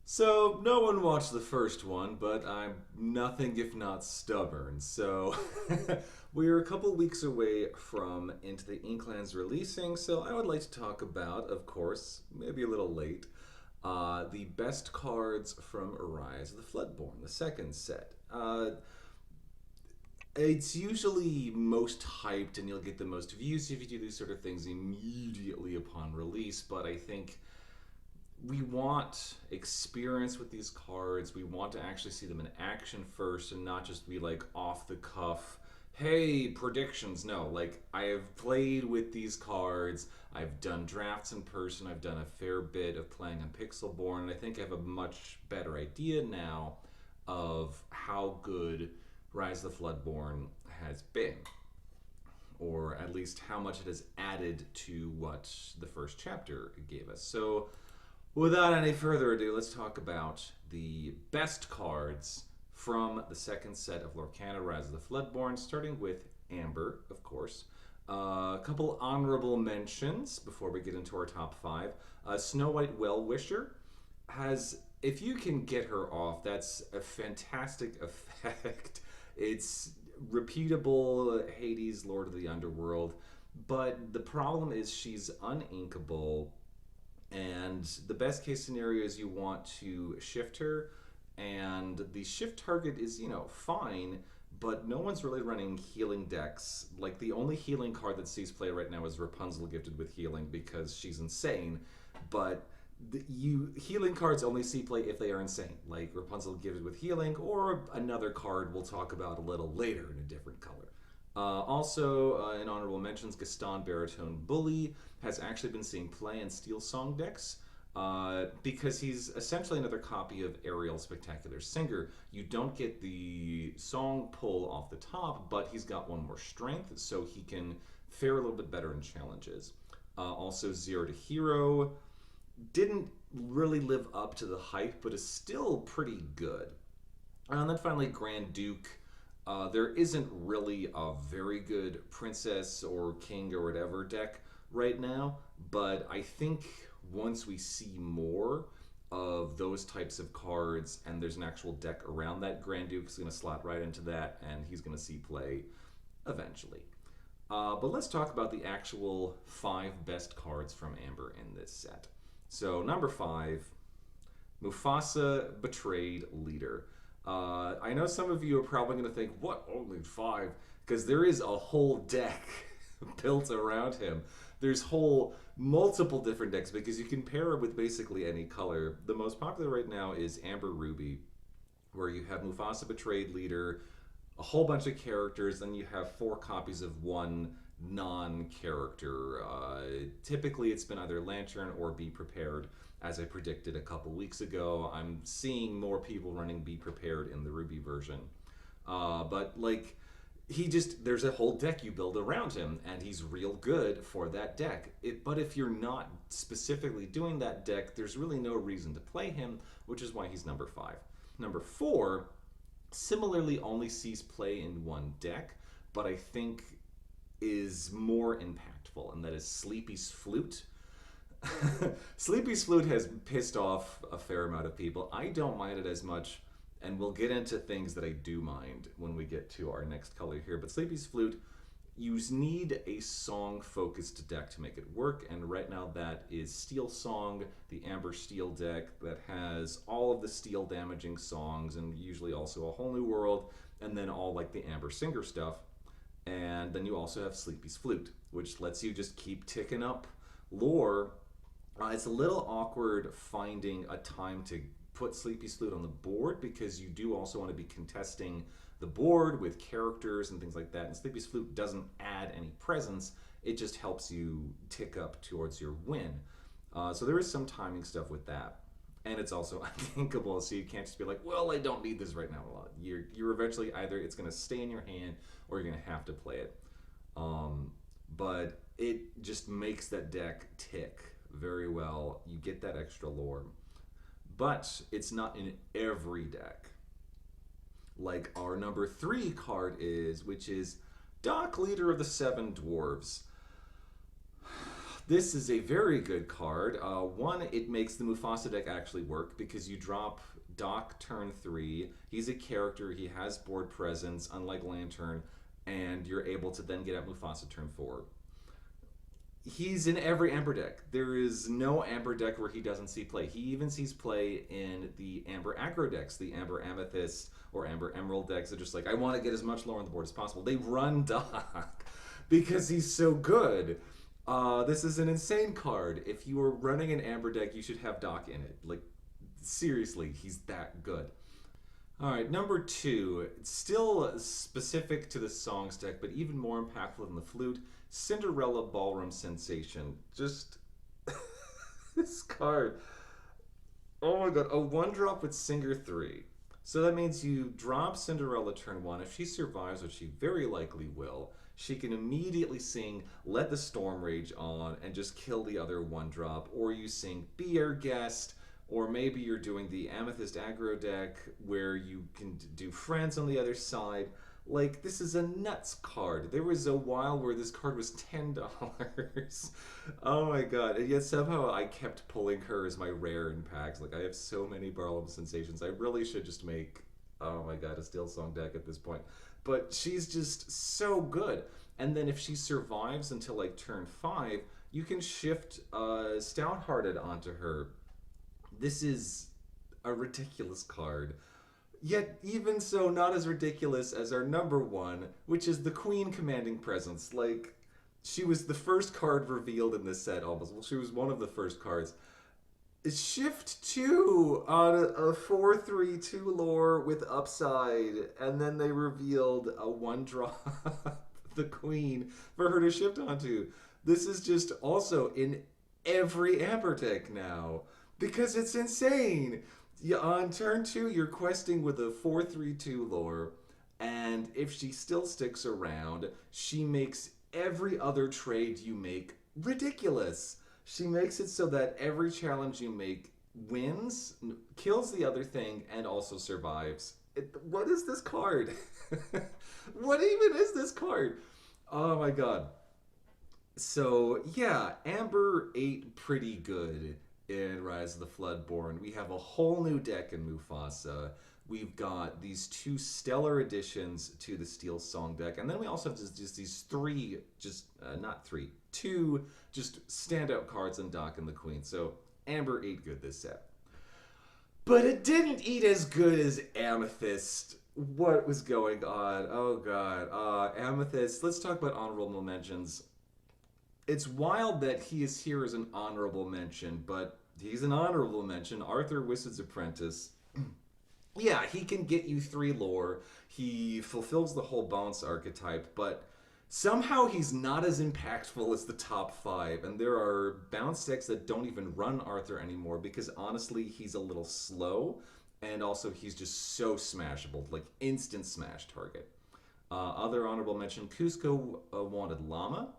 So, no one watched the first one, but I'm nothing if not stubborn. So, we're a couple weeks away from Into the Inklands releasing, so I would like to talk about, of course, maybe a little late, the best cards from Rise of the Floodborn, the second set. It's usually most hyped and you'll get the most views if you do these sort of things immediately upon release, but I think we want experience with these cards. We want to actually see them in action first and not just be like off the cuff, hey, predictions. No, like I have played with these cards. I've done drafts in person. I've done a fair bit of playing on Pixelborn. And I think I have a much better idea now of how good Rise of the Floodborn has been, or at least how much it has added to what the first chapter gave us. So, without any further ado, let's talk about the best cards from the second set of Lorcana Rise of the Floodborn, starting with Amber, of course. A couple honorable mentions before we get into our top five. Snow White Well-Wisher has, if you can get her off, that's a fantastic effect. It's repeatable Hades, Lord of the Underworld, but the problem is she's uninkable, and the best case scenario is you want to shift her, and the shift target is, fine, but no one's really running healing decks. Like, the only healing card that sees play right now is Rapunzel gifted with healing because she's insane, but healing cards only see play if they are insane, like Rapunzel gifted with healing, or another card we'll talk about a little later in a different color. Also, in honorable mentions, Gaston Baritone Bully has actually been seeing play in Steel Song decks because he's essentially another copy of Ariel Spectacular Singer. You don't get the song pull off the top, but he's got one more strength, so he can fare a little bit better in challenges. Also, Zero to Hero didn't really live up to the hype, but is still pretty good. And then finally, Grand Duke. There isn't really a very good princess or king or whatever deck right now, but I think once we see more of those types of cards and there's an actual deck around that, Grand Duke is going to slot right into that and he's going to see play eventually. But let's talk about the actual five best cards from Amber in this set. So, number five, Mufasa Betrayed Leader. I know some of you are probably going to think, what, only five? Because there is a whole deck built around him. There's whole multiple different decks because you can pair it with basically any color. The most popular right now is Amber Ruby, where you have Mufasa Betrayed Leader, a whole bunch of characters, then you have four copies of one non-character. Typically, it's been either Lantern or Be Prepared, as I predicted a couple weeks ago. I'm seeing more people running Be Prepared in the Ruby version. But, like, there's a whole deck you build around him, and he's real good for that deck. But if you're not specifically doing that deck, there's really no reason to play him, which is why he's number five. Number four, similarly only sees play in one deck, but I think is more impactful, and that is Sleepy's Flute. Sleepy's Flute has pissed off a fair amount of people. I don't mind it as much, and we'll get into things that I do mind when we get to our next color here. But Sleepy's Flute, you need a song-focused deck to make it work, and right now that is Steel Song, the Amber Steel deck that has all of the steel damaging songs, and usually also A Whole New World, and then all like the Amber Singer stuff. And then you also have Sleepy's Flute, which lets you just keep ticking up lore. It's a little awkward finding a time to put Sleepy's Flute on the board because you do also want to be contesting the board with characters and things like that. And Sleepy's Flute doesn't add any presence, it just helps you tick up towards your win. So there is some timing stuff with that. And it's also unthinkable, so you can't just be like, well, I don't need this right now. You're eventually either it's going to stay in your hand or you're going to have to play it. But it just makes that deck tick very well. You get that extra lore. But it's not in every deck. Like our number three card is, which is Doc, Leader of the Seven Dwarves. This is a very good card. One, it makes the Mufasa deck actually work because you drop Doc turn 3. He's a character, he has board presence, unlike Lantern, and you're able to then get at Mufasa turn 4. He's in every Amber deck. There is no Amber deck where he doesn't see play. He even sees play in the Amber aggro decks, the Amber Amethyst or Amber Emerald decks. They're just like, I want to get as much lore on the board as possible. They run Doc because he's so good. This is an insane card. If you are running an Amber deck, you should have Doc in it. Like, seriously, he's that good. All right, number 2, still specific to the songs deck, but even more impactful than the flute, Cinderella Ballroom Sensation. Just this card. Oh my god, a 1-drop with Singer 3. So that means you drop Cinderella turn 1. If she survives, which she very likely will, she can immediately sing Let the Storm Rage On and just kill the other 1-drop. Or you sing Be Our Guest, or maybe you're doing the Amethyst aggro deck where you can do Friends on the other side. Like, this is a nuts card. There was a while where this card was $10. Oh my god. And yet somehow I kept pulling her as my rare in packs. Like, I have so many Barlow Sensations. I really should just make, oh my god, a Steel Song deck at this point. But she's just so good. And then if she survives until like turn 5, you can shift Stout-Hearted onto her. This is a ridiculous card. Yet, even so, not as ridiculous as our number 1, which is the Queen Commanding Presence. Like, she was the first card revealed in this set almost. Well, she was one of the first cards. Shift 2 on a 4/3/2 lore with upside, and then they revealed a 1-drop, the Queen, for her to shift onto. This is just also in every Amber deck now, because it's insane. On turn 2, you're questing with a 4/3/2 lore, and if she still sticks around, she makes every other trade you make ridiculous. She makes it so that every challenge you make wins, kills the other thing, and also survives. What is this card? What even is this card? Oh my god. So, yeah, Amber ate pretty good in Rise of the Floodborn. We have a whole new deck in Mufasa. We've got these 2 stellar additions to the Steel Song deck, and then we also have just these 3, not 3, 2 just standout cards in Doc and the Queen. So Amber ate good this set. But it didn't eat as good as Amethyst. What was going on? Oh god. Amethyst, let's talk about honorable mentions. It's wild that he is here as an honorable mention, but he's an honorable mention. Arthur Wizard's Apprentice. Yeah, he can get you 3 lore. He fulfills the whole bounce archetype, but somehow he's not as impactful as the top 5. And there are bounce decks that don't even run Arthur anymore because honestly, he's a little slow. And also, he's just so smashable, like instant smash target. Other honorable mention, Cusco Wanted Llama,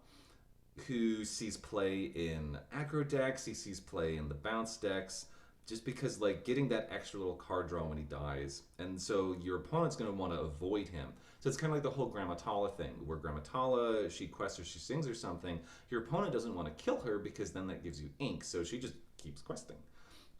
who sees play in aggro decks, he sees play in the bounce decks, just because like getting that extra little card draw when he dies, and so your opponent's going to want to avoid him. So it's kind of like the whole Grammatala thing, where Grammatala, she quests or she sings or something, your opponent doesn't want to kill her because then that gives you ink, so she just keeps questing.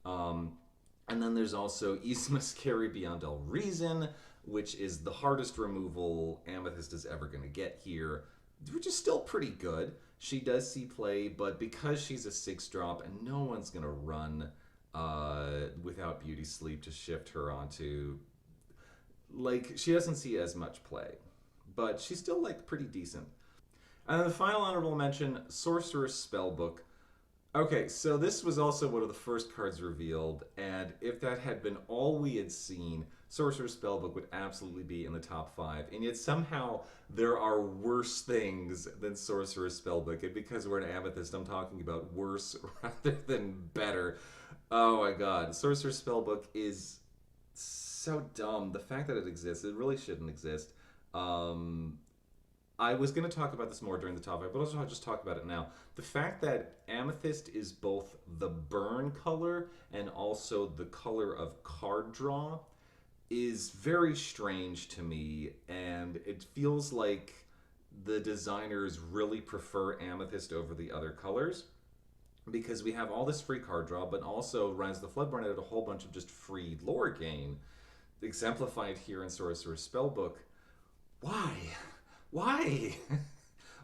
And then there's also Isma's Carry Beyond All Reason, which is the hardest removal Amethyst is ever going to get here, which is still pretty good. She does see play, but because she's a 6-drop and no one's going to run without Beauty Sleep to shift her onto, like, she doesn't see as much play. But she's still, like, pretty decent. And then the final honorable mention, Sorcerer's Spellbook. Okay, so this was also one of the first cards revealed, and if that had been all we had seen, Sorcerer's Spellbook would absolutely be in the top 5. And yet somehow there are worse things than Sorcerer's Spellbook. And because we're an Amethyst, I'm talking about worse rather than better. Oh my god, Sorcerer's Spellbook is so dumb. The fact that it exists, it really shouldn't exist. I was going to talk about this more during the top 5, but I'll just talk about it now. The fact that Amethyst is both the burn color and also the color of card draw is very strange to me, and it feels like the designers really prefer Amethyst over the other colors. because we have all this free card draw, but also Rise of the Floodborn added a whole bunch of just free lore gain, exemplified here in Sorcerer's Spellbook. Why? Why?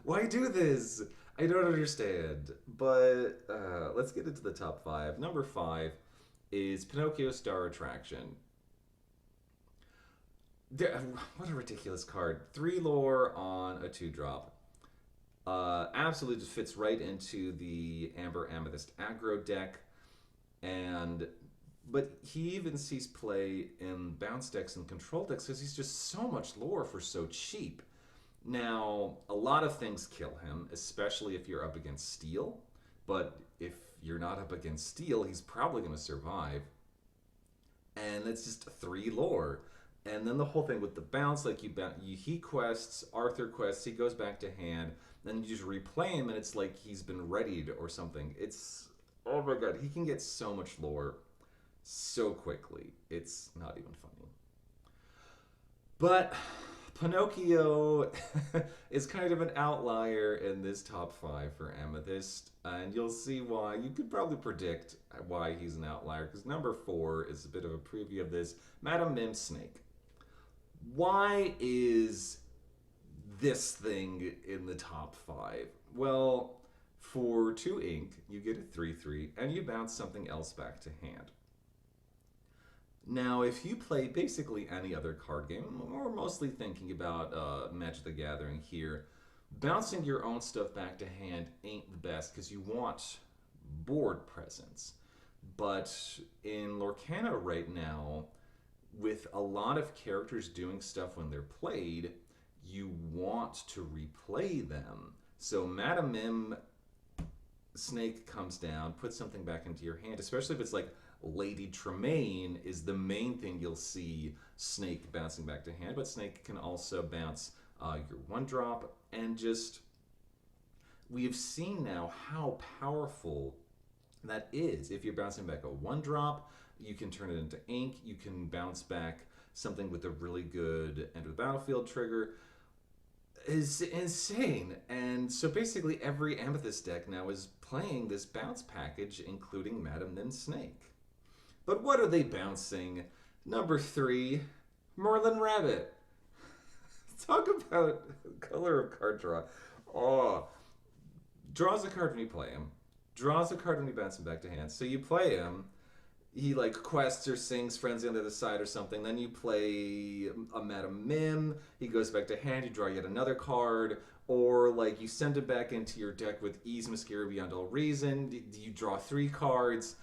Why do this? I don't understand. But let's get into the top 5. Number 5 is Pinocchio Star Attraction. What a ridiculous card. 3 lore on a 2-drop. Absolutely just fits right into the Amber Amethyst aggro deck. But he even sees play in bounce decks and control decks because he's just so much lore for so cheap. Now, a lot of things kill him, especially if you're up against steel. But if you're not up against steel, he's probably going to survive. And it's just 3 lore. And then the whole thing with the bounce, like he quests, Arthur quests, he goes back to hand, then you just replay him, and it's like he's been readied or something. It's, oh my god, he can get so much lore so quickly. It's not even funny. But Pinocchio is kind of an outlier in this top 5 for Amethyst, and you'll see why. You could probably predict why he's an outlier, because number 4 is a bit of a preview of this. Madame Mim Snake. Why is this thing in the top 5? Well, for 2 ink, you get a 3/3, and you bounce something else back to hand. Now, if you play basically any other card game, we're mostly thinking about Magic the Gathering here, bouncing your own stuff back to hand ain't the best because you want board presence. But in Lorcana right now, with a lot of characters doing stuff when they're played, you want to replay them. So Madame Mim Snake comes down, puts something back into your hand, especially if it's like Lady Tremaine is the main thing you'll see Snake bouncing back to hand, but Snake can also bounce your 1-drop, and just, we've seen now how powerful that is. If you're bouncing back a 1-drop, you can turn it into ink, you can bounce back something with a really good Enter the Battlefield trigger. Is insane. And so basically every Amethyst deck now is playing this bounce package, including Madame Mim Snake. But what are they bouncing? Number 3, Merlin Rabbit. Talk about color of card draw. Oh, draws a card when you play him. Draws a card when you bounce him back to hand. So you play him. He like quests or sings Frenzy on the other side or something. Then you play a Madame Mim. He goes back to hand. You draw yet another card. Or like you send him back into your deck with Ease Mascara Beyond All Reason. You draw 3 cards.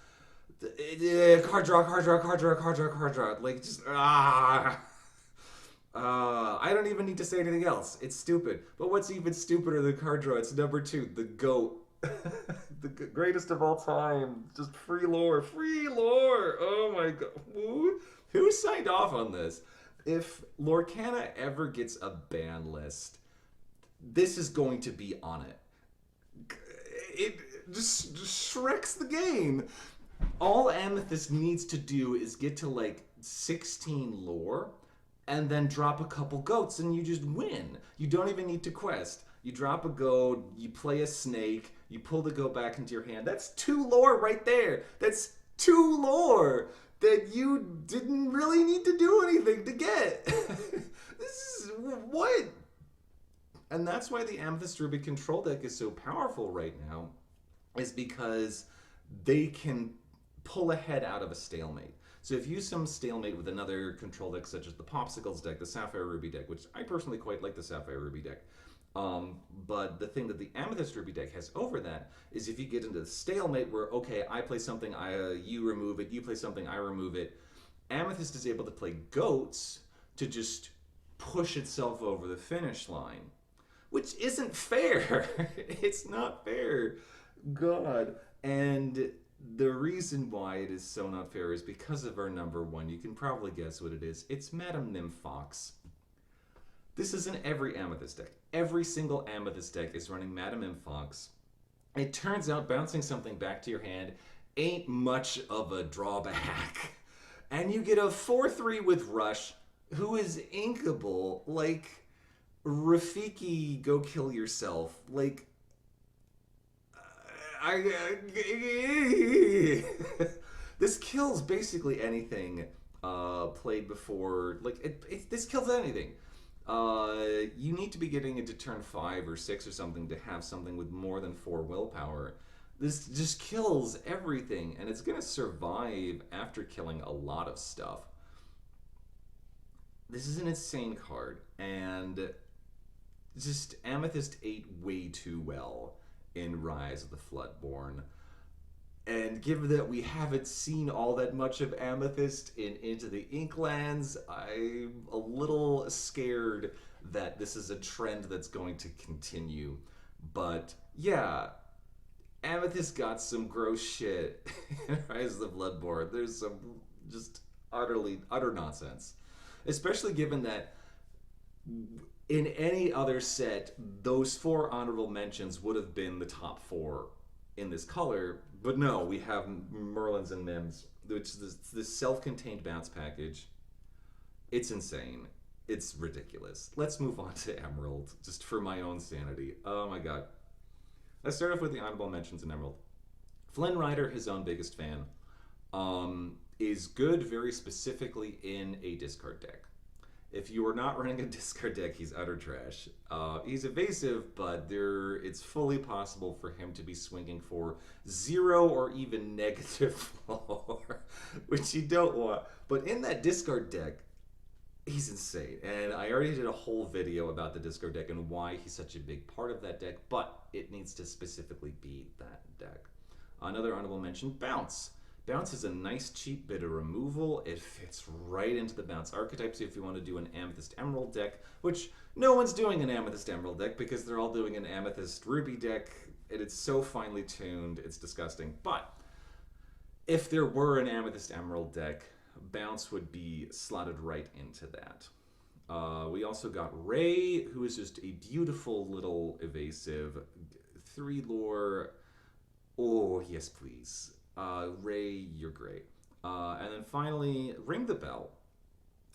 Card draw, card draw, card draw, card draw, card draw. Like just I don't even need to say anything else. It's stupid. But what's even stupider than card draw? It's number 2, the GOAT. The greatest of all time. Just free lore. Free lore. Oh my god. Who signed off on this? If Lorcana ever gets a ban list, this is going to be on it. It just shreks the game. All Amethyst needs to do is get to like 16 lore and then drop a couple goats and you just win. You don't even need to quest. You drop a goat, you play a snake, you pull the goat back into your hand. That's 2 lore right there. That's 2 lore that you didn't really need to do anything to get. This is what? And that's why the Amethyst Ruby control deck is so powerful right now, is because they can pull ahead out of a stalemate. So if you use some stalemate with another control deck, such as the Popsicles deck, the Sapphire Ruby deck, which I personally quite like the Sapphire Ruby deck, but the thing that the Amethyst Ruby deck has over that is if you get into the stalemate where, okay, I play something, you remove it, you play something, I remove it, Amethyst is able to play goats to just push itself over the finish line, which isn't fair. It's not fair. God. And the reason why it is so not fair is because of our number 1. You can probably guess what it is. It's Madame Mim Fox. This is in every Amethyst deck. Every single Amethyst deck is running Madame Mim Fox. It turns out bouncing something back to your hand ain't much of a drawback. And you get a 4/3 with Rush, who is inkable. Like, Rafiki, go kill yourself. Like, This kills basically anything played before. Like this kills anything. You need to be getting into turn 5 or 6 or something to have something with more than 4 willpower. This just kills everything, and it's gonna survive after killing a lot of stuff. This is an insane card, and just Amethyst ate way too well in Rise of the Floodborn. And given that we haven't seen all that much of Amethyst in Into the Inklands, I'm a little scared that this is a trend that's going to continue. But yeah, Amethyst got some gross shit in Rise of the Bloodborne. There's some just utter nonsense. Especially given that in any other set, those 4 honorable mentions would have been the top 4 in this color. But no, we have Merlins and Mims, which is this self-contained bounce package. It's insane. It's ridiculous. Let's move on to Emerald, just for my own sanity. Oh my god. Let's start off with the honorable mentions in Emerald. Flynn Rider, his own biggest fan, is good very specifically in a discard deck. If you are not running a discard deck, he's utter trash. He's evasive, but it's fully possible for him to be swinging for 0 or even negative floor, which you don't want. But in that discard deck, he's insane. And I already did a whole video about the discard deck and why he's such a big part of that deck, but it needs to specifically be that deck. Another honorable mention, Bounce. Bounce is a nice cheap bit of removal. It fits right into the Bounce archetype. So if you want to do an Amethyst Emerald deck, which no one's doing an Amethyst Emerald deck because they're all doing an Amethyst Ruby deck, and it's so finely tuned, it's disgusting. But if there were an Amethyst Emerald deck, Bounce would be slotted right into that. We also got Ray, who is just a beautiful little evasive 3 lore. Oh, yes, please. Ray, you're great. And then finally, Ring the Bell,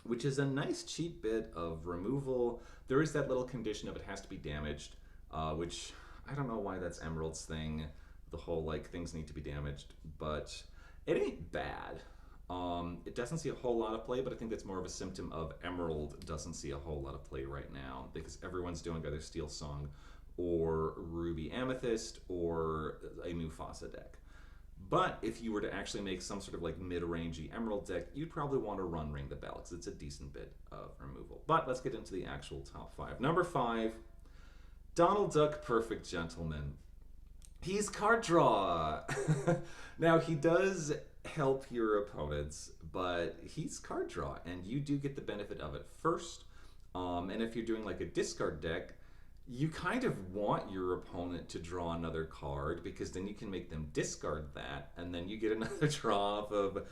which is a nice cheap bit of removal. There is that little condition of it has to be damaged, which I don't know why that's Emerald's thing. The whole, like, things need to be damaged, but it ain't bad. It doesn't see a whole lot of play, but I think that's more of a symptom of Emerald doesn't see a whole lot of play right now because everyone's doing either Steel Song or Ruby Amethyst or a Mufasa deck. But if you were to actually make some sort of like mid-rangey Emerald deck, you'd probably want to run Ring the Bell because it's a decent bit of removal. But let's get into the actual top 5. Number 5, Donald Duck Perfect Gentleman. He's card draw. Now, he does help your opponents, but he's card draw, and you do get the benefit of it first. And if you're doing like a discard deck, you kind of want your opponent to draw another card because then you can make them discard that, and then you get another draw off of.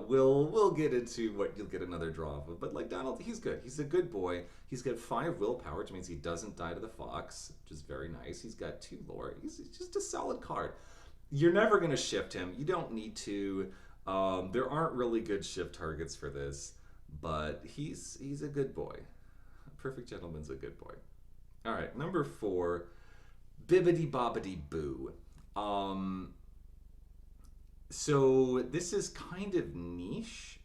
We'll get into what you'll get another draw off of. But like Donald, he's good. He's a good boy. He's got 5 willpower, which means he doesn't die to the fox, which is very nice. He's got 2 lore. He's just a solid card. You're never going to shift him. You don't need to. There aren't really good shift targets for this, but he's a good boy. Perfect Gentleman's a good boy. All right, number 4, Bibbidi Bobbidi Boo. So this is kind of niche,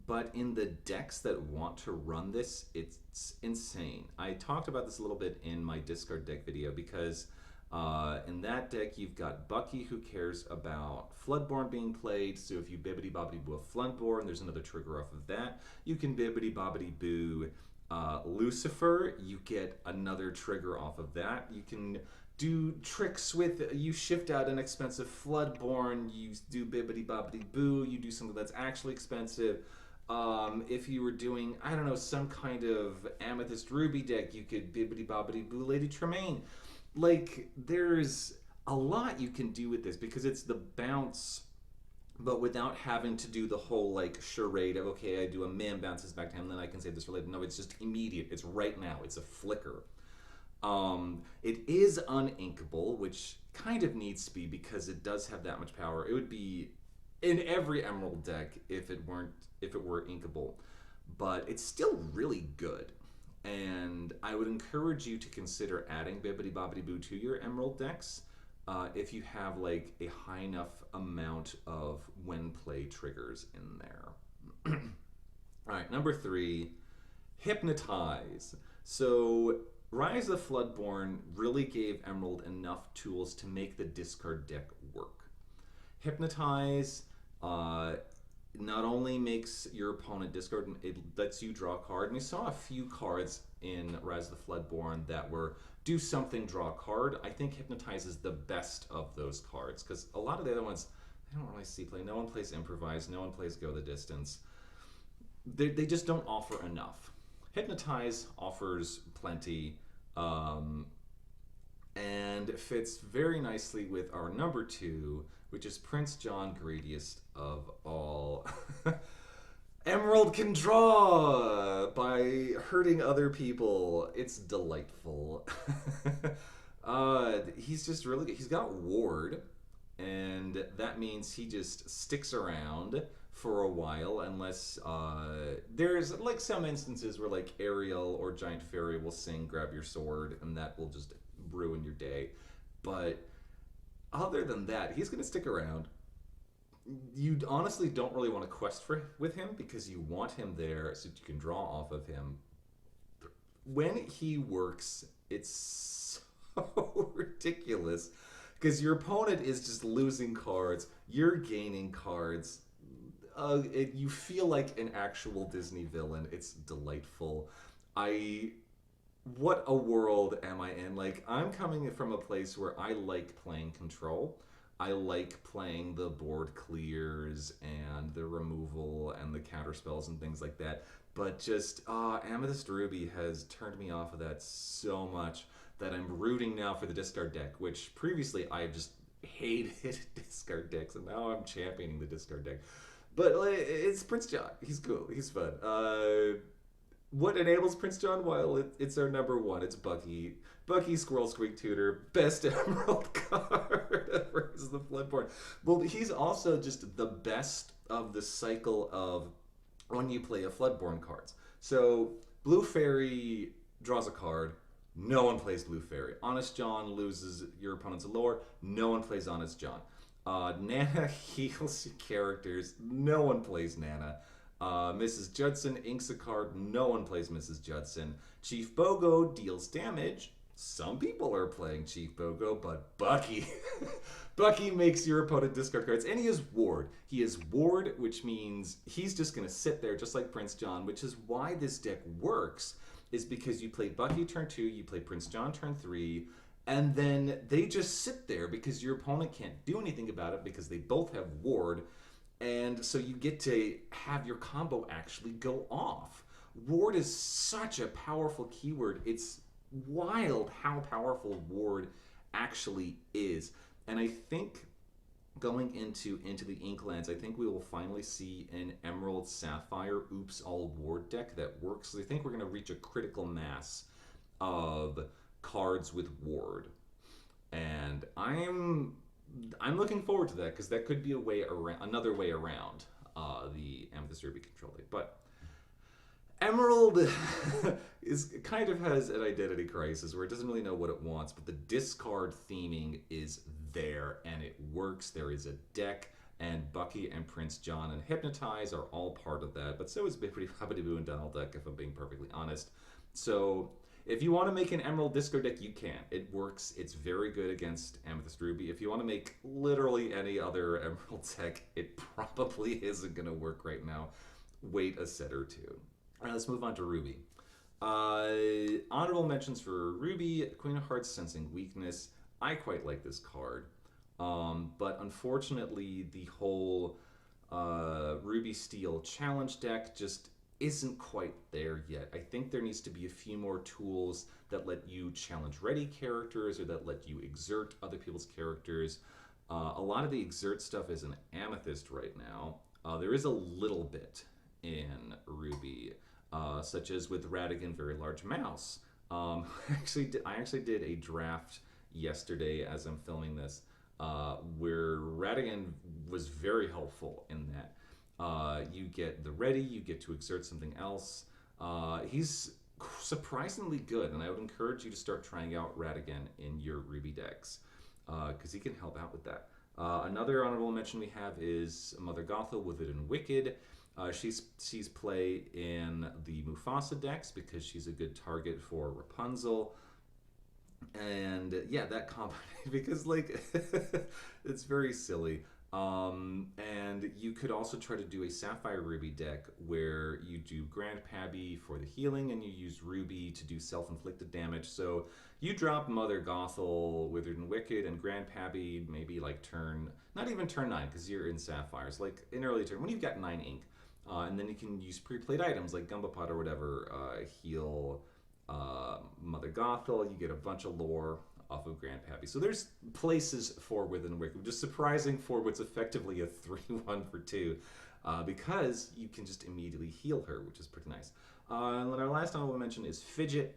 but in the decks that want to run this, it's insane. I talked about this a little bit in my discard deck video because in that deck you've got Bucky who cares about Floodborn being played, so if you Bibbidi Bobbidi Boo a Floodborn, there's another trigger off of that. You can Bibbidi Bobbidi Boo Lucifer, you get another trigger off of that. You can do tricks with, you shift out an expensive Floodborn, you do Bibbidi Bobbidi Boo, you do something that's actually expensive. If you were doing, I don't know, some kind of Amethyst Ruby deck, you could Bibbidi Bobbidi Boo Lady Tremaine. Like, there's a lot you can do with this because it's the bounce, but without having to do the whole like charade of, okay, I do a Mim, bounces back to him, then I can save this for later. No, it's just immediate. It's right now. It's a flicker. It is uninkable, which kind of needs to be because it does have that much power. It would be in every Emerald deck if it were inkable, but it's still really good. And I would encourage you to consider adding Bibbidi Bobbidi Boo to your Emerald decks. if you have like a high enough amount of when play triggers in there. All right, number 3, hypnotize. So Rise of Floodborn really gave Emerald enough tools to make the discard deck work. Hypnotize not only makes your opponent discard, it lets you draw a card. And we saw a few cards in Rise of the Floodborn that were do something, draw a card. I think Hypnotize is the best of those cards because a lot of the other ones, I don't really see play. No one plays Improvise, no one plays Go the Distance. They just don't offer enough. Hypnotize offers plenty and fits very nicely with our number 2, which is Prince John, greediest of all. Emerald can draw by hurting other people. It's delightful. He's just really good. He's got Ward, and that means he just sticks around for a while unless there's like some instances where like Ariel or Giant Fairy will sing grab your sword and that will just ruin your day. But other than that, he's going to stick around. You honestly don't really want to quest with him because you want him there so you can draw off of him. When he works, it's so ridiculous because your opponent is just losing cards, you're gaining cards. You feel like an actual Disney villain. It's delightful. What a world am I in? Like, I'm coming from a place where I like playing control. I like playing the board clears and the removal and the counter spells and things like that. But just, Amethyst Ruby has turned me off of that so much that I'm rooting now for the discard deck, which previously I just hated discard decks, and now I'm championing the discard deck. But it's Prince John. He's cool. He's fun. What enables Prince John? Well, it's our number 1. It's Bucky. Bucky Squirrel Squeak Tutor. Best Emerald card versus the Floodborn. Well, he's also just the best of the cycle of when you play a Floodborn cards. So Blue Fairy draws a card. No one plays Blue Fairy. Honest John loses your opponent's lore. No one plays Honest John. Nana heals your characters. No one plays Nana. Mrs. Judson inks a card. No one plays Mrs. Judson. Chief Bogo deals damage. Some people are playing Chief Bogo, but Bucky. Bucky makes your opponent discard cards. And he has Ward. He has Ward, which means he's just going to sit there just like Prince John, which is why this deck works, is because you play Bucky turn 2, you play Prince John turn 3, and then they just sit there because your opponent can't do anything about it because they both have Ward. And so you get to have your combo actually go off. Ward is such a powerful keyword. It's wild how powerful Ward actually is. And I think going into the Inklands, I think we will finally see an Emerald Sapphire Oops All Ward deck that works. I think we're going to reach a critical mass of cards with Ward, and I'm looking forward to that because that could be a way around, another way around the Amethyst Ruby control deck. But Emerald is kind of has an identity crisis where it doesn't really know what it wants, but the discard theming is there and it works. There is a deck, and Bucky and Prince John and Hypnotize are all part of that, but so is Bippity Boppity Boo and Donald Duck, if I'm being perfectly honest. So if you want to make an Emerald discard deck, you can. It works. It's very good against Amethyst Ruby. If you want to make literally any other Emerald deck, it probably isn't going to work right now. Wait a set or two. All right, let's move on to Ruby. Honorable mentions for Ruby, Queen of Hearts, Sensing Weakness. I quite like this card. But unfortunately, the whole Ruby Steel challenge deck just isn't quite there yet. I think there needs to be a few more tools that let you challenge ready characters or that let you exert other people's characters. A lot of the exert stuff is an Amethyst right now. There is a little bit in Ruby, such as with Radigan Very Large Mouse. I actually did a draft yesterday as I'm filming this, where Radigan was very helpful in that. You get the ready, you get to exert something else. He's surprisingly good, and I would encourage you to start trying out Radigan in your Ruby decks. because he can help out with that. Another honorable mention we have is Mother Gothel, Withered and Wicked. She's sees play in the Mufasa decks because she's a good target for Rapunzel. And yeah, that combo because like it's very silly. And you could also try to do a Sapphire Ruby deck where you do Grandpappy for the healing and you use Ruby to do self-inflicted damage. So you drop Mother Gothel, Withered and Wicked, and Grandpappy maybe like turn, not even turn 9 because you're in Sapphires, like in early turn when you've got 9 ink. And then you can use pre-played items like Gumba Pot or whatever, heal Mother Gothel. You get a bunch of lore off of Grandpappy. So there's places for Withered and Wicked, which is surprising for what's effectively a 3-1 for 2, because you can just immediately heal her, which is pretty nice. And then our last honorable mention is Fidget.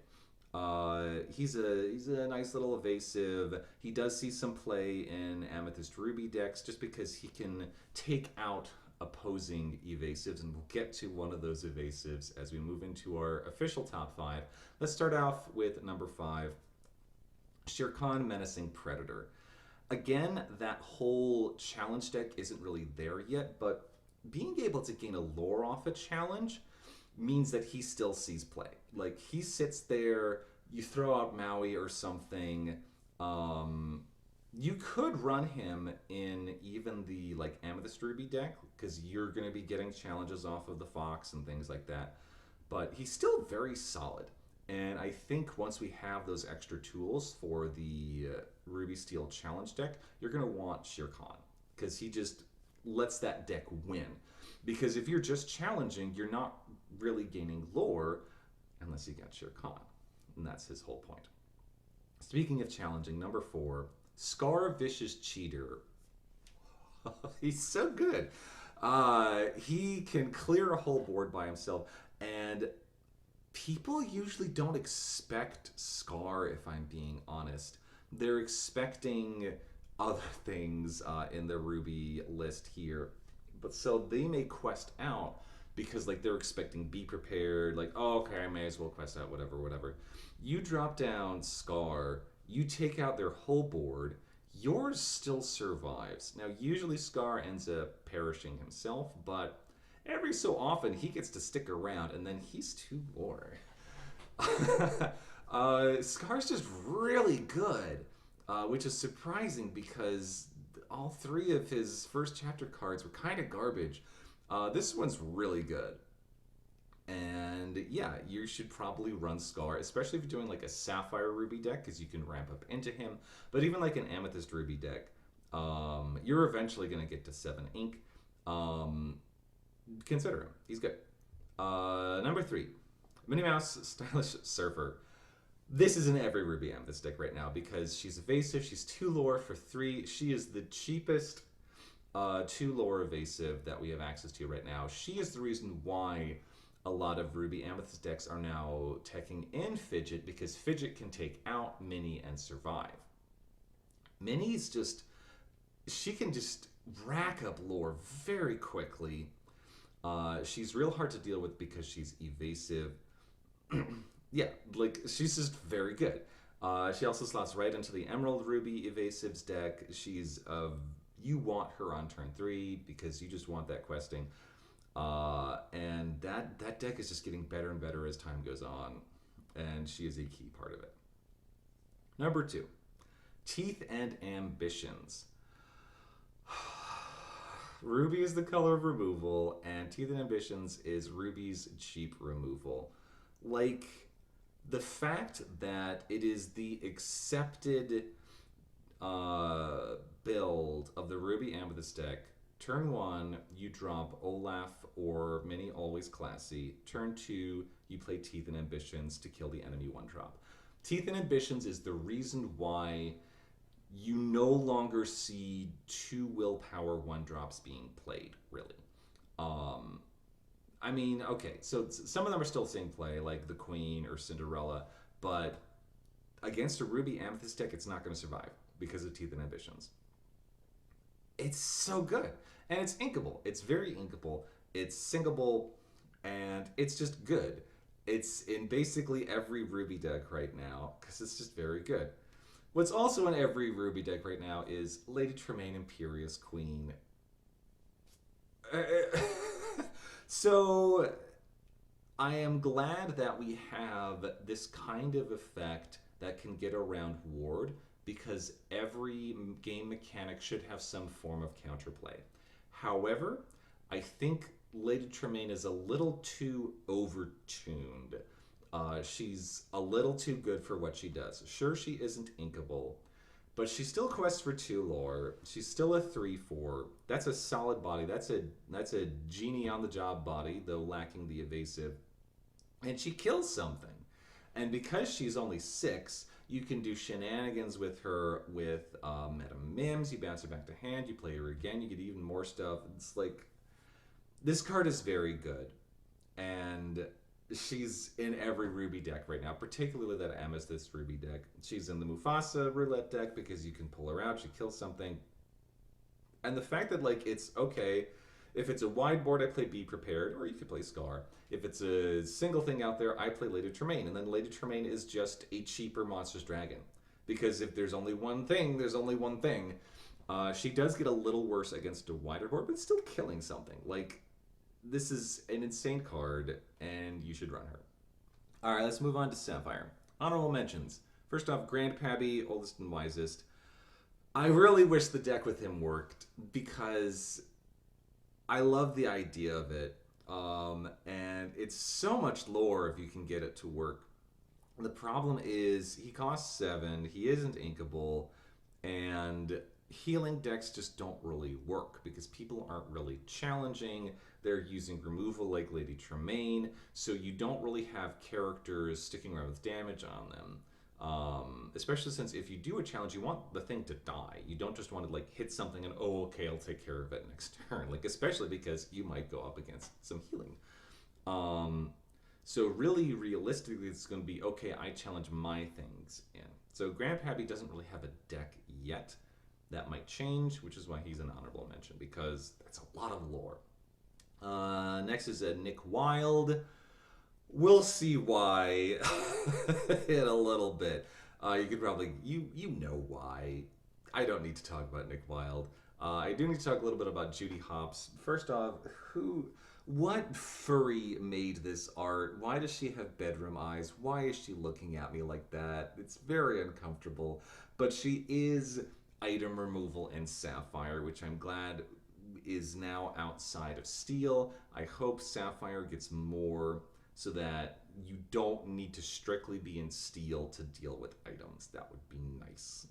He's a nice little evasive. He does see some play in Amethyst Ruby decks just because he can take out opposing evasives, and we'll get to one of those evasives as we move into our official top 5. Let's start off with number 5, Shere Khan, Menacing Predator. Again, that whole challenge deck isn't really there yet, but being able to gain a lore off a challenge means that he still sees play. Like, he sits there, you throw out Maui or something, you could run him in even the like Amethyst Ruby deck because you're going to be getting challenges off of the Fox and things like that. But he's still very solid. And I think once we have those extra tools for the Ruby Steel challenge deck, you're going to want Shere Khan because he just lets that deck win. Because if you're just challenging, you're not really gaining lore unless you got Shere Khan. And that's his whole point. Speaking of challenging, number 4, Scar Vicious Cheater. He's so good. He can clear a whole board by himself, and people usually don't expect Scar, if I'm being honest. They're expecting other things in the Ruby list here. But so they may quest out because like they're expecting Be Prepared, like, oh, okay, I may as well quest out whatever. You drop down Scar, you take out their whole board, yours still survives. Now, usually Scar ends up perishing himself, but every so often he gets to stick around, and then he's 2 lore. Scar's just really good, which is surprising because all 3 of his first chapter cards were kind of garbage. This one's really good. And yeah, you should probably run Scar, especially if you're doing like a Sapphire Ruby deck, because you can ramp up into him. But even like an Amethyst Ruby deck, you're eventually going to get to 7 ink. Consider him. He's good. Number 3, Minnie Mouse, Stylish Surfer. This is in every Ruby Amethyst deck right now because she's evasive. She's 2 lore for 3. She is the cheapest 2 lore evasive that we have access to right now. She is the reason why a lot of Ruby Amethyst decks are now teching in Fidget, because Fidget can take out Minnie and survive. Minnie's just, she can just rack up lore very quickly. She's real hard to deal with because she's evasive. Yeah, like, she's just very good. She also slots right into the Emerald Ruby evasives deck. She's you want her on turn 3 because you just want that questing. And that deck is just getting better and better as time goes on, and she is a key part of it. Number 2, Teeth and Ambitions. Ruby is the color of removal, and Teeth and Ambitions is Ruby's cheap removal. Like, the fact that it is the accepted build of the Ruby Amethyst deck. Turn 1, you drop Olaf or Minnie Always Classy. Turn 2, you play Teeth and Ambitions to kill the enemy 1-drop. Teeth and Ambitions is the reason why you no longer see 2 willpower 1-drops being played, really. I mean, okay, so some of them are still seeing play, like the Queen or Cinderella, but against a Ruby Amethyst deck, it's not going to survive because of Teeth and Ambitions. It's so good. And it's inkable. It's very inkable. It's singable. And it's just good. It's in basically every Ruby deck right now because it's just very good. What's also in every Ruby deck right now is Lady Tremaine Imperious Queen. So I am glad that we have this kind of effect that can get around Ward because every game mechanic should have some form of counterplay. However, I think Lady Tremaine is a little too overtuned. She's a little too good for what she does. Sure, she isn't inkable, but she still quests for 2 lore. She's still a 3/4. That's a solid body. That's a genie on the job body, though lacking the evasive. And she kills something. And because she's only 6, you can do shenanigans with her with meta mims. You bounce her back to hand. You play her again. You get even more stuff. It's like this card is very good, and she's in every Ruby deck right now, particularly that Amethyst Ruby deck. She's in the Mufasa roulette deck because you can pull her out. She kills something, and the fact that like it's okay. If it's a wide board, I play Be Prepared, or you could play Scar. If it's a single thing out there, I play Lady Tremaine, and then Lady Tremaine is just a cheaper Monstrous Dragon. Because if there's only one thing, there's only one thing. She does get a little worse against a wider board, but still killing something. Like, this is an insane card, and you should run her. All right, let's move on to Sapphire. Honorable mentions. First off, Grandpappy, oldest and wisest. I really wish the deck with him worked, because I love the idea of it, and it's so much lore if you can get it to work. The problem is he costs 7, he isn't inkable, and healing decks just don't really work because people aren't really challenging. They're using removal like Lady Tremaine, so you don't really have characters sticking around with damage on them. Especially since if you do a challenge, you want the thing to die. You don't just want to like hit something and oh, okay, I'll take care of it next turn. Like especially because you might go up against some healing. So really, realistically, it's going to be okay. I challenge my things in. So Grandpappy doesn't really have a deck yet. That might change, which is why he's an honorable mention because that's a lot of lore. Next is Nick Wilde. We'll see why in a little bit. You could probably, you know why. I don't need to talk about Nick Wilde. I do need to talk a little bit about Judy Hopps. First off, what furry made this art? Why does she have bedroom eyes? Why is she looking at me like that? It's very uncomfortable. But she is item removal in Sapphire, which I'm glad is now outside of Steel. I hope Sapphire gets more so that you don't need to strictly be in Steel to deal with items. That would be nice.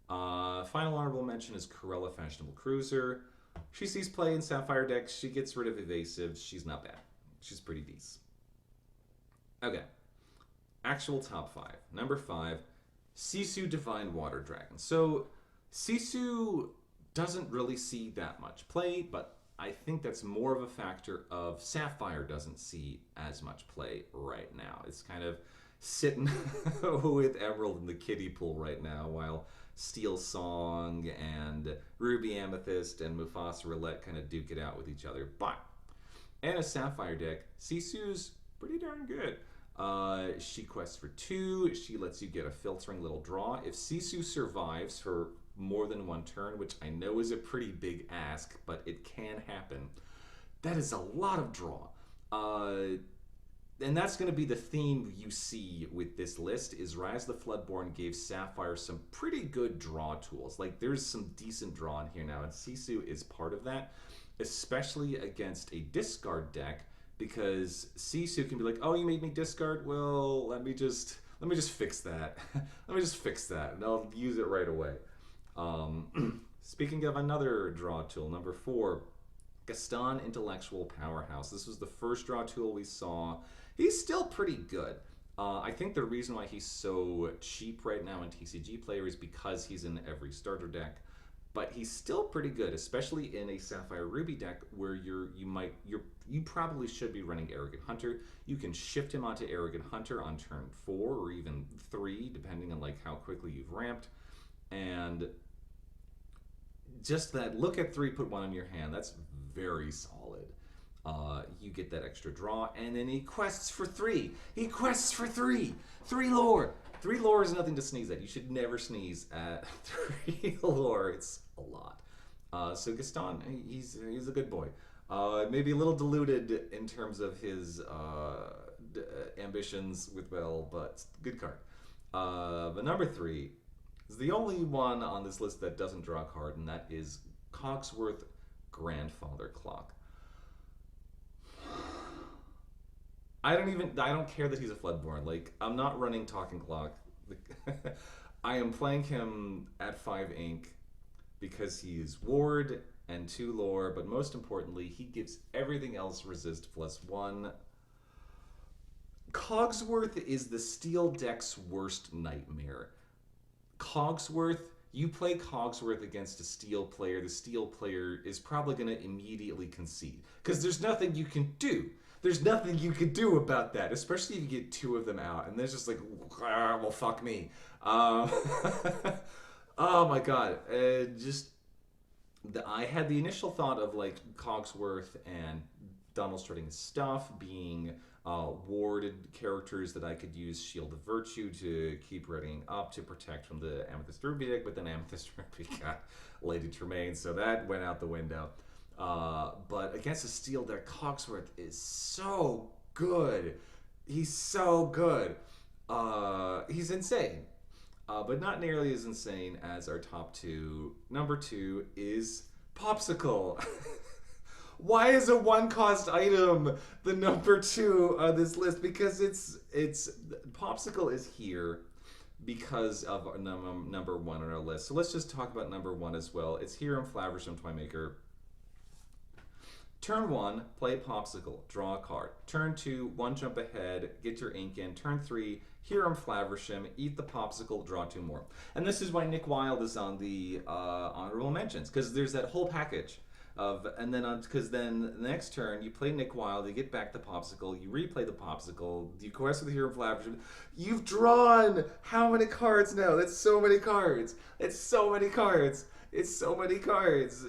Final honorable mention is Corella Fashionable Cruiser. She sees play in Sapphire decks. She gets rid of evasive. She's not bad. She's pretty decent. Okay. Actual top 5. Number 5, Sisu Divine Water Dragon. So Sisu doesn't really see that much play, but I think that's more of a factor of Sapphire doesn't see as much play right now. It's kind of sitting with Emerald in the kiddie pool right now, while Steel Song and Ruby Amethyst and Mufasa Roulette kind of duke it out with each other. But in a Sapphire deck, Sisu's pretty darn good. She quests for 2. She lets you get a filtering little draw. If Sisu survives for more than one turn, which I know is a pretty big ask, but it can happen, that is a lot of draw. And that's going to be the theme you see with this list, is Rise the Floodborn gave Sapphire some pretty good draw tools. Like, there's some decent draw in here now, and Sisu is part of that, especially against a discard deck, because Sisu can be like, oh, you made me discard? Well, let me just fix that. Let me just fix that, and I'll use it right away. Speaking of another draw tool, number 4, Gaston Intellectual Powerhouse. This was the first draw tool we saw. He's still pretty good. I think the reason why he's so cheap right now in TCG Player is because he's in every starter deck. But he's still pretty good, especially in a Sapphire Ruby deck where you probably should be running Arrogant Hunter. You can shift him onto Arrogant Hunter on turn 4 or even 3, depending on like how quickly you've ramped. And just that look at 3, put 1 in your hand, that's very solid. You get that extra draw, and then he quests for 3. He quests for 3. 3 lore. 3 lore is nothing to sneeze at. You should never sneeze at 3 lore. It's a lot. So Gaston, he's a good boy. Maybe a little diluted in terms of his ambitions with Bell, but good card. But number 3 is the only one on this list that doesn't draw a card, and that is Cogsworth Grandfather Clock. I don't care that he's a Floodborn. Like, I'm not running Talking Clock. I am playing him at 5 ink because he is Ward and 2 lore, but most importantly, he gives everything else resist +1. Cogsworth is the Steel deck's worst nightmare. Cogsworth, you play Cogsworth against a Steel player, the Steel player is probably going to immediately concede because there's nothing you can do. There's nothing you can do about that, especially if you get 2 of them out, and there's just like, well, fuck me. Oh my god, I had the initial thought of like Cogsworth and Donald Strutting stuff being warded characters that I could use Shield of Virtue to keep readying up to protect from the Amethyst Ruby deck, but then Amethyst Ruby got Lady Tremaine, so that went out the window. But against a Steel deck, Cogsworth is so good. He's so good. He's insane. But not nearly as insane as our top 2. Number 2 is Popsicle. Why is a 1-cost item the number 2 on this list? Because it's Popsicle is here because of number 1 on our list. So let's just talk about number 1 as well. It's here in Flaversham Toymaker. Turn 1, play Popsicle, draw a card. Turn 2, 1 jump ahead, get your ink in. Turn 3, Hiram Flaversham, eat the Popsicle, draw 2 more. And this is why Nick Wilde is on the honorable mentions, because there's that whole package of, and then because then the next turn you play Nick Wilde, you get back the Popsicle, you replay the Popsicle, you quest with Hiram Flaversham. You've drawn how many cards now? That's so many cards. It's so many cards. It's so many cards.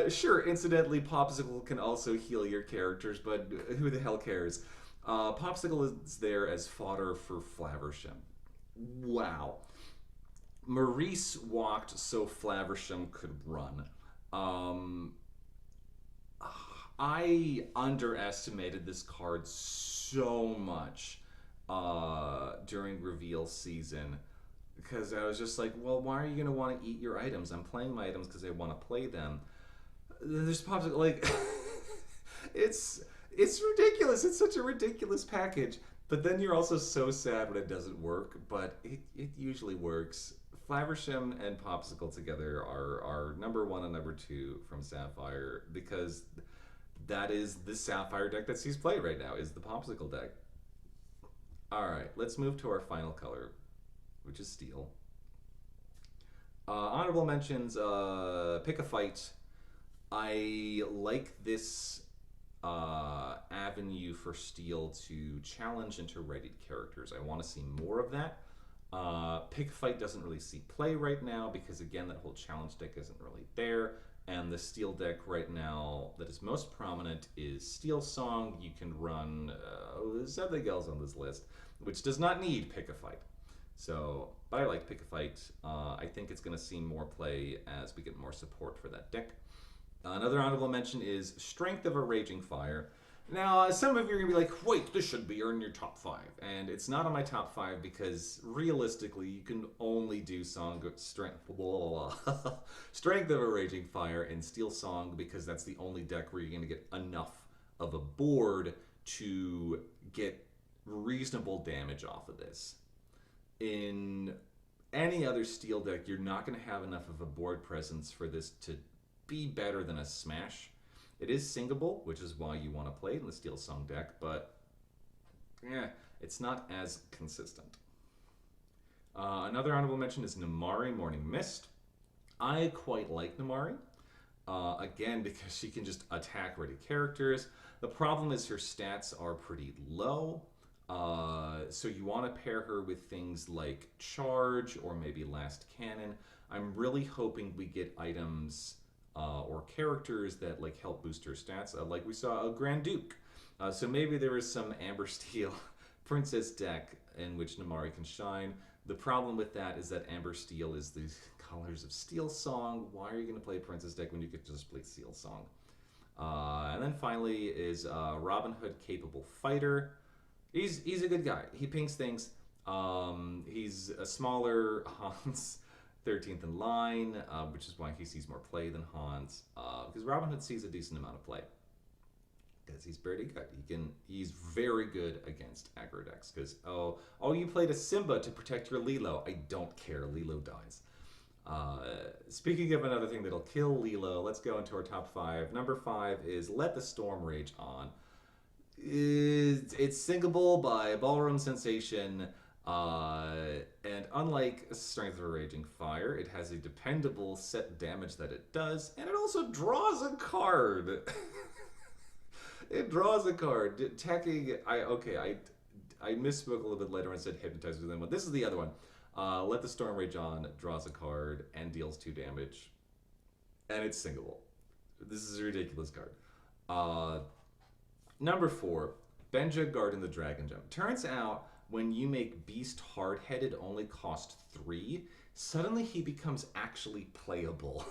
Sure, incidentally, Popsicle can also heal your characters, but who the hell cares? Popsicle is there as fodder for Flaversham. Wow. Maurice walked so Flaversham could run. I underestimated this card so much during reveal season. Because I was just like, well, why are you going to want to eat your items? I'm playing my items because I want to play them. There's Popsicle, like, it's ridiculous. It's such a ridiculous package. But then you're also so sad when it doesn't work, but it usually works. Flaversham and Popsicle together are number 1 and number 2 from Sapphire, because that is the Sapphire deck that sees play right now, is the Popsicle deck. Alright, let's move to our final color, which is Steel. Honorable mentions, pick a fight. I like this avenue for Steel to challenge into readied characters. I want to see more of that. Pick a fight doesn't really see play right now because, again, that whole challenge deck isn't really there. And the Steel deck right now that is most prominent is Steel Song. You can run something else on this list, which does not need Pick a Fight. So, but I like Pick a Fight. I think it's going to see more play as we get more support for that deck. Another honorable mention is Strength of a Raging Fire. Now, some of you are going to be like, wait, this should be in your top 5. And it's not on my top 5 because, realistically, you can only do Strength of a Raging Fire and Steel Song because that's the only deck where you're going to get enough of a board to get reasonable damage off of this. In any other Steel deck, you're not going to have enough of a board presence for this to be better than a Smash. It is singable, which is why you want to play it in the Steel Song deck, but it's not as consistent. Another honorable mention is Namari Morning Mist. I quite like Namari, again, because she can just attack ready characters. The problem is her stats are pretty low, so you want to pair her with things like Charge or maybe Last Cannon. I'm really hoping we get items or characters that like help boost her stats, like we saw a Grand Duke. So maybe there is some Amber Steel princess deck in which Namari can shine. The problem with that is that Amber Steel is the colors of Steel Song. Why are you going to play a princess deck when you could just play Steel Song? And then finally is Robin Hood Capable Fighter. He's a good guy. He pinks things. He's a smaller Hans, 13th in line, which is why he sees more play than Hans. Because Robin Hood sees a decent amount of play. Because he's pretty good. He's very good against aggro decks. Because you played a Simba to protect your Lilo. I don't care. Lilo dies. Speaking of another thing that'll kill Lilo, let's go into our top 5. Number 5 is Let the Storm Rage On. It's singable by Ballroom Sensation, and unlike Strength of a Raging Fire, it has a dependable set damage that it does, and it also draws a card. It draws a card. Attacking, I misspoke a little bit later and said Hypnotize within one. This is the other one. Let the Storm Rage On, draws a card, and deals 2 damage. And it's singable. This is a ridiculous card. Number 4, Benja Garden the Dragon Gem. Turns out, when you make Beast hard-headed only cost 3, suddenly he becomes actually playable.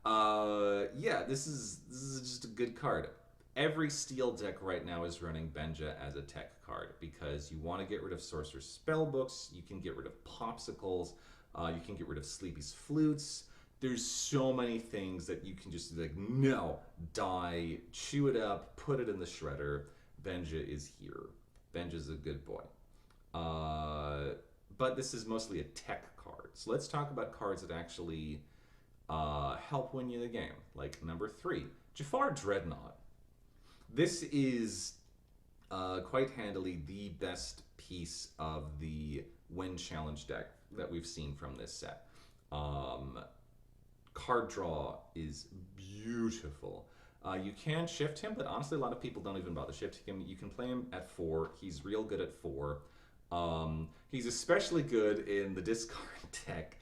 This is just a good card. Every Steel deck right now is running Benja as a tech card because you want to get rid of Sorcerer's Spellbooks, you can get rid of Popsicles, you can get rid of Sleepy's Flutes. There's so many things that you can just be like, no, die, chew it up, put it in the shredder. Benja is here. Benja's a good boy. But this is mostly a tech card. So let's talk about cards that actually help win you the game. Like number 3, Jafar Dreadnought. This is quite handily the best piece of the Win Challenge deck that we've seen from this set. Card draw is beautiful. You can shift him, but honestly, a lot of people don't even bother shifting him. You can play him at 4. He's real good at 4. He's especially good in the discard deck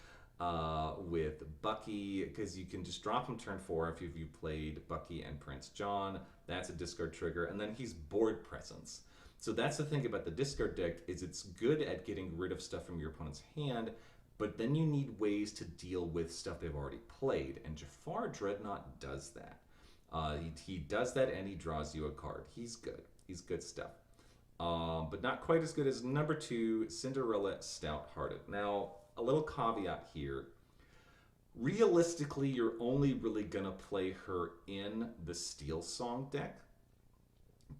with Bucky, because you can just drop him turn 4 if you played Bucky and Prince John. That's a discard trigger, and then he's board presence. So that's the thing about the discard deck, is it's good at getting rid of stuff from your opponent's hand, but then you need ways to deal with stuff they've already played, and Jafar Dreadnought does that. He does that, and he draws you a card. He's good. He's good stuff. But not quite as good as number 2, Cinderella Stout-Hearted. Now, a little caveat here. Realistically, you're only really going to play her in the Steel Song deck,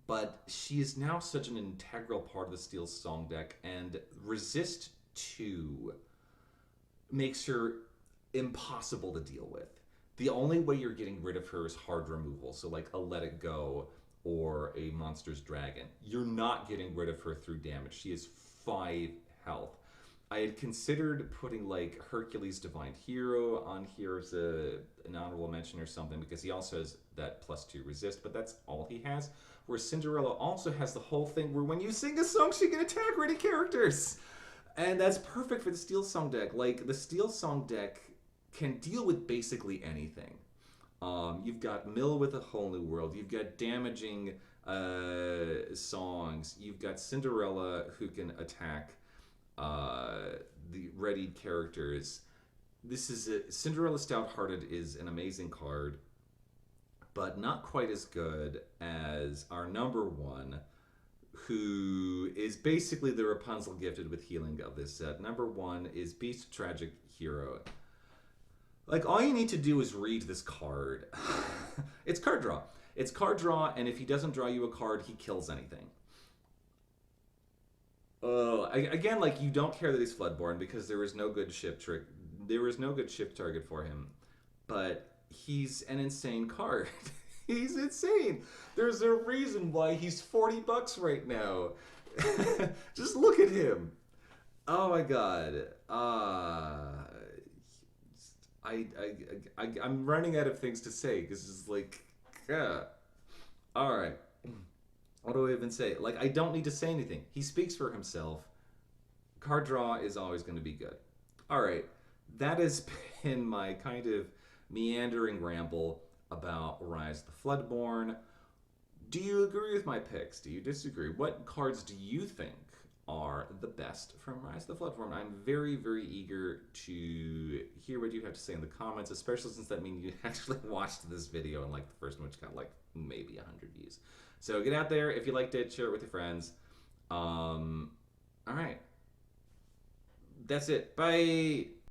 but she is now such an integral part of the Steel Song deck, and Resist 2 makes her impossible to deal with. The only way you're getting rid of her is hard removal, so like a Let It Go or a Monster's Dragon. You're not getting rid of her through damage. She has 5 health. I had considered putting like Hercules Divine Hero on here as an honorable mention or something, because he also has that +2 resist, but that's all he has. Where Cinderella also has the whole thing where when you sing a song, she can attack ready characters. And that's perfect for the Steel Song deck. Like, the Steel Song deck can deal with basically anything. You've got Mill with a Whole New World. You've got damaging songs. You've got Cinderella who can attack the readied characters. Cinderella Stout-Hearted is an amazing card, but not quite as good as our number 1, who is basically the Rapunzel gifted with healing of this set. Number 1 is Beast Tragic Hero. Like, all you need to do is read this card. It's card draw. It's card draw, and if he doesn't draw you a card, he kills anything. Again, like, you don't care that he's Floodborn because there is no good shift trick. There is no good shift target for him. But he's an insane card. He's insane. There's a reason why he's $40 right now. Just look at him. Oh my god. I'm running out of things to say because it's like, yeah. All right. What do I even say? Like, I don't need to say anything. He speaks for himself. Card draw is always going to be good. All right. That has been my kind of meandering ramble about Rise of the Floodborn. Do you agree with my picks? Do you disagree? What cards do you think are the best from Rise of the Floodborn? I'm very, very eager to hear what you have to say in the comments, especially since that means you actually watched this video and like the first one, which got like maybe 100 views. So get out there. If you liked it, share it with your friends. All right. That's it. Bye.